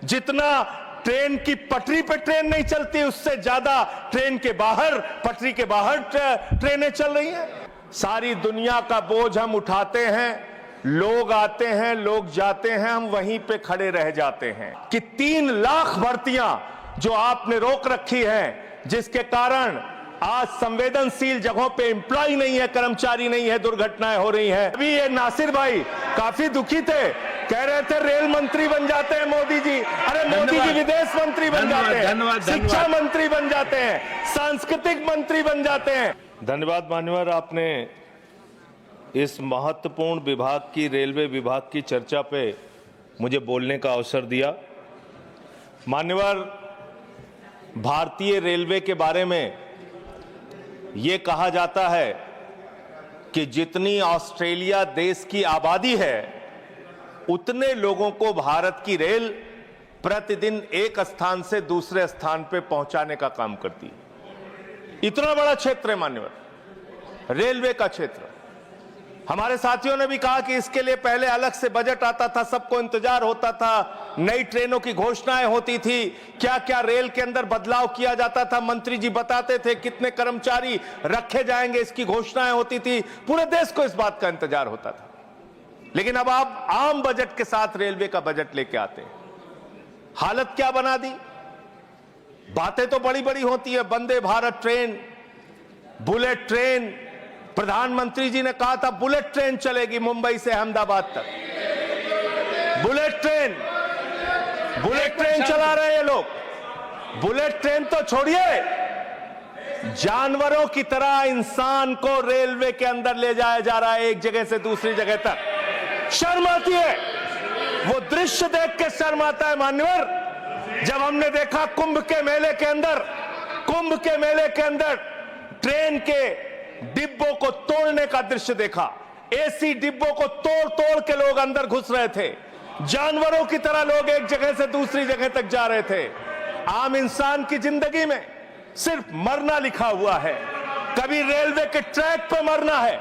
जितना ट्रेन की पटरी पे ट्रेन नहीं चलती, उससे ज्यादा ट्रेन के बाहर, पटरी के बाहर ट्रेनें चल रही हैं। सारी दुनिया का बोझ हम उठाते हैं, लोग आते हैं, लोग जाते हैं, हम वहीं पे खड़े रह जाते हैं। कि 3 लाख भर्तियां जो आपने रोक रखी हैं, जिसके कारण आज संवेदनशील जगहों पे एम्प्लॉय नहीं है, कर्मचारी नहीं है, दुर्घटनाएं हो रही हैं। अभी ये नासिर भाई काफी दुखी थे, कह रहे थे रेल मंत्री बन जाते हैं मोदी जी। अरे मोदी जी विदेश मंत्री बन जाते हैं, शिक्षा मंत्री बन जाते हैं, सांस्कृतिक मंत्री बन जाते हैं। धन्यवाद मान्यवर, आपने इस महत्वपूर्ण विभाग की, रेलवे विभाग की चर्चा पे मुझे बोलने का अवसर दिया। मान्यवर, भारतीय रेलवे के बारे में ये कहा जाता है कि जितनी ऑस्ट्रेलिया देश की आबादी है, उतने लोगों को भारत की रेल प्रतिदिन एक स्थान से दूसरे स्थान पे पहुंचाने का काम करती है। इतना बड़ा क्षेत्र है मान्यवर, रेलवे का क्षेत्र। हमारे साथियों ने भी कहा कि इसके लिए पहले अलग से बजट आता था, सबको इंतजार होता था, नई ट्रेनों की घोषणाएं होती थी, क्या क्या रेल के अंदर बदलाव किया जाता था, मंत्री जी बताते थे कितने कर्मचारी रखे जाएंगे, इसकी घोषणाएं होती थी, पूरे देश को इस बात का इंतजार होता था। लेकिन अब आप आम बजट के साथ रेलवे का बजट लेके आते हैं, हालत क्या बना दी। बातें तो बड़ी बड़ी होती है, Vande Bharat train, bullet train, प्रधानमंत्री जी ने कहा था बुलेट ट्रेन चलेगी मुंबई से अहमदाबाद तक। बुलेट ट्रेन चला रहे हैं लोग। बुलेट ट्रेन तो छोड़िए, जानवरों की तरह इंसान को रेलवे के अंदर ले जाया जा रहा है, एक जगह से दूसरी जगह तक। शर्म आती है, वो दृश्य देख के शर्म आता है मान्यवर। जब हमने देखा कुंभ के मेले के अंदर ट्रेन के डिब्बों को तोड़ने का दृश्य देखा, एसी डिब्बों को तोड़ तोड़ के लोग अंदर घुस रहे थे, जानवरों की तरह लोग एक जगह से दूसरी जगह तक जा रहे थे। आम इंसान की जिंदगी में सिर्फ मरना लिखा हुआ है। कभी रेलवे के ट्रैक पे मरना है,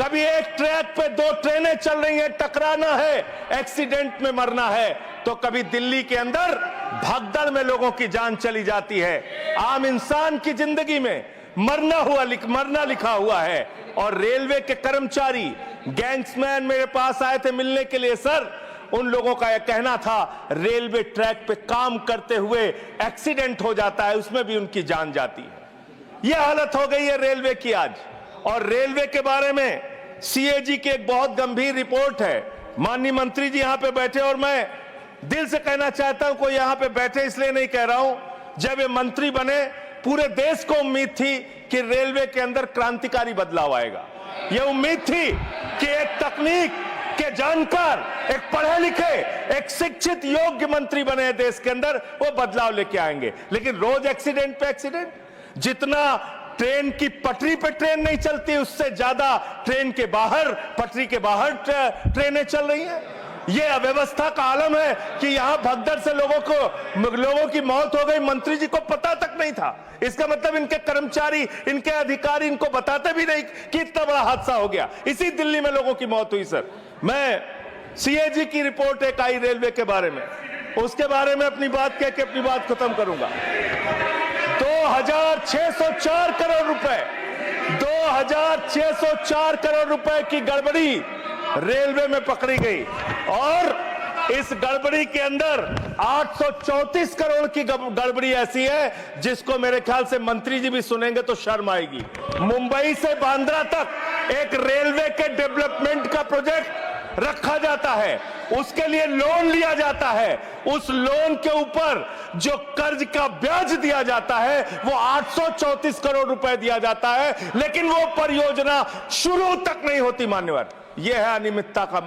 कभी एक ट्रैक पे 2 ट्रेनें चल रही हैं, टकराना है, एक्सीडेंट में मरना है, तो कभी दिल्ली के अंदर भगदड़ में लोगों की जान चली जाती है। आम इंसान की जिंदगी में मरना लिखा हुआ है। और रेलवे के कर्मचारी, गैंग्समैन मेरे पास आए थे मिलने के लिए। सर, उन लोगों का यह कहना था रेलवे ट्रैक पे काम करते हुए एक्सीडेंट हो जाता है, उसमें भी उनकी जान जाती है। यह हालत हो गई है रेलवे की आज। और रेलवे के बारे में सीएजी की एक बहुत गंभीर रिपोर्ट है। माननीय मंत्री जी यहां पे बैठे, और मैं दिल से कहना चाहता हूं, कोई यहां पे बैठे इसलिए नहीं कह रहा हूं, जब ये मंत्री बने पूरे देश को उम्मीद थी कि रेलवे के अंदर क्रांतिकारी बदलाव आएगा। यह उम्मीद थी कि एक तकनीक के जानकार, एक पढ़े लिखे, एक शिक्षित योग्य मंत्री बने देश के अंदर, वो बदलाव लेके आएंगे। लेकिन रोज एक्सीडेंट पे एक्सीडेंट। जितना ट्रेन की पटरी पे ट्रेन नहीं चलती, उससे ज्यादा ट्रेन के बाहर, पटरी के बाहर ट्रेनें चल रही हैं। यह अव्यवस्था का आलम है कि यहां भगदड़ से लोगों की मौत हो गई, मंत्री जी को पता तक नहीं था। इसका मतलब इनके कर्मचारी, इनके अधिकारी इनको बताते भी नहीं कि इतना बड़ा हादसा हो गया। इसी दिल्ली में लोगों की मौत हुई। सर, मैं सीएजी की रिपोर्ट एक आई रेलवे के बारे में, उसके बारे में अपनी बात कह के अपनी बात खत्म करूंगा। 2604 करोड़ रुपए, 2604 करोड़ रुपए की गड़बड़ी रेलवे में पकड़ी गई। और इस गड़बड़ी के अंदर 834 करोड़ की गड़बड़ी ऐसी है जिसको मेरे ख्याल से मंत्री जी भी सुनेंगे तो शर्म आएगी। मुंबई से बांद्रा तक एक रेलवे के डेवलपमेंट का प्रोजेक्ट रखा जाता है, उसके लिए लोन लिया जाता है, उस लोन के ऊपर जो कर्ज का ब्याज दिया जाता है वो 834 करोड़ रुपए दिया जाता है, लेकिन वो परियोजना शुरू तक नहीं होती। मान्यवर, यह है अनियमितता का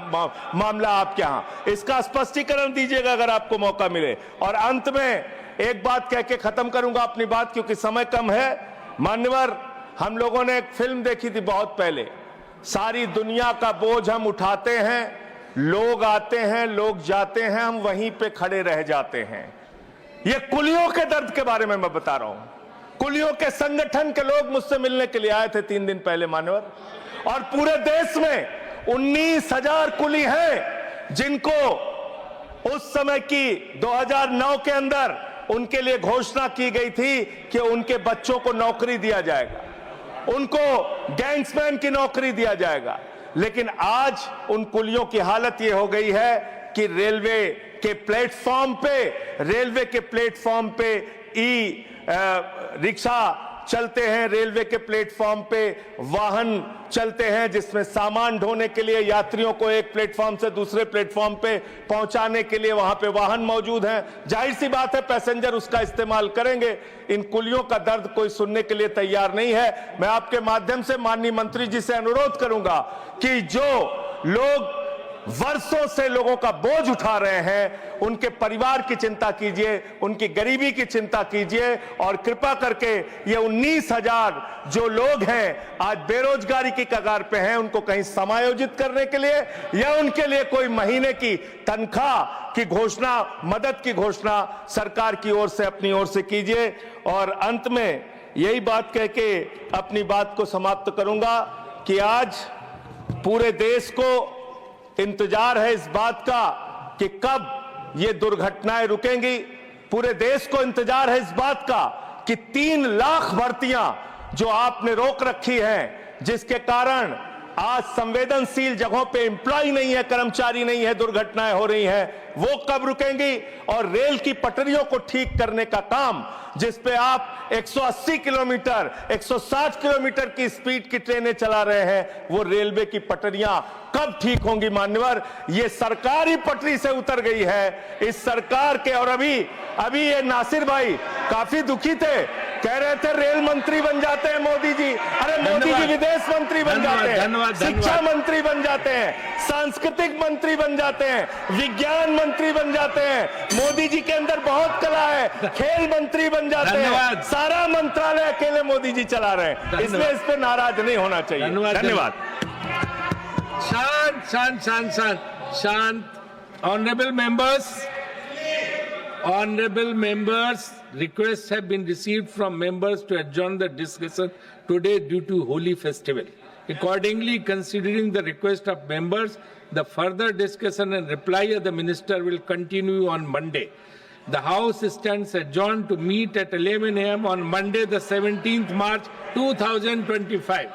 मामला आपके यहां। इसका स्पष्टीकरण दीजिएगा अगर आपको मौका मिले। और अंत में एक बात कह के खत्म करूंगा अपनी बात, क्योंकि समय कम है। मान्यवर, हम लोगों ने एक फिल्म देखी थी बहुत पहले, सारी दुनिया का बोझ हम उठाते हैं, लोग आते हैं, लोग जाते हैं, हम वहीं पे खड़े रह जाते हैं। ये कुलियों के दर्द के बारे में मैं बता रहा हूं। कुलियों के संगठन के लोग मुझसे मिलने के लिए आए थे 3 दिन पहले मान्यवर, और पूरे देश में 19,000 कुली हैं जिनको उस समय की 2009 के अंदर उनके लिए घोषणा की गई थी कि उनके बच्चों को नौकरी दिया जाएगा, उनको गैंग्समैन की नौकरी दिया जाएगा। लेकिन आज उन कुलियों की हालत यह हो गई है कि रेलवे के प्लेटफॉर्म पे ई रिक्शा चलते हैं, रेलवे के प्लेटफॉर्म पे वाहन चलते हैं जिसमें सामान ढोने के लिए यात्रियों को एक प्लेटफॉर्म से दूसरे प्लेटफॉर्म पे पहुंचाने के लिए वहां पे वाहन मौजूद हैं। जाहिर सी बात है पैसेंजर उसका इस्तेमाल करेंगे। इन कुलियों का दर्द कोई सुनने के लिए तैयार नहीं है। मैं आपके माध्यम से माननीय मंत्री जी से अनुरोध करूंगा कि जो लोग वर्षों से लोगों का बोझ उठा रहे हैं, उनके परिवार की चिंता कीजिए, उनकी गरीबी की चिंता कीजिए और कृपा करके ये 19,000 जो लोग हैं आज बेरोजगारी की कगार पे हैं, उनको कहीं समायोजित करने के लिए या उनके लिए कोई महीने की तनख्वाह की घोषणा, मदद की घोषणा सरकार की ओर से अपनी ओर से कीजिए। और अंत में यही बात कह के अपनी बात को समाप्त करूंगा कि आज पूरे देश को इंतजार है इस बात का कि कब ये दुर्घटनाएं रुकेंगी। पूरे देश को इंतजार है इस बात का कि 3 लाख भर्तियां जो आपने रोक रखी हैं, जिसके कारण आज संवेदनशील जगहों पे एम्प्लॉय नहीं है, कर्मचारी नहीं है, दुर्घटनाएं हो रही हैं, वो कब रुकेंगी। और रेल की पटरियों को ठीक करने का काम जिस पे आप 180 किलोमीटर 160 किलोमीटर की स्पीड की ट्रेनें चला रहे हैं, वो रेलवे की पटरियां कब ठीक होंगी मान्यवर। ये सरकार ही पटरी से उतर गई है इस सरकार के। और अभी ये नासिर भाई काफी दुखी थे, कह रहे थे रेल मंत्री बन जाते हैं मोदी जी। अरे मोदी जी विदेश मंत्री बन जाते हैं, शिक्षा मंत्री बन जाते हैं, सांस्कृतिक मंत्री बन जाते हैं, विज्ञान मंत्री बन जाते हैं। मोदी जी के अंदर बहुत कला है, खेल मंत्री बन जाते हैं। सारा मंत्रालय अकेले मोदी जी चला रहे हैं, इसलिए इस पे नाराज नहीं होना चाहिए। धन्यवाद। शांत शांत शांत शांत शांत। Honorable members, requests have been received from members to adjourn the discussion today due to Holi festival. Accordingly, considering the request of members, the further discussion and reply of the minister will continue on Monday. The House stands adjourned to meet at 11 a.m. on Monday, the 17th March 2025.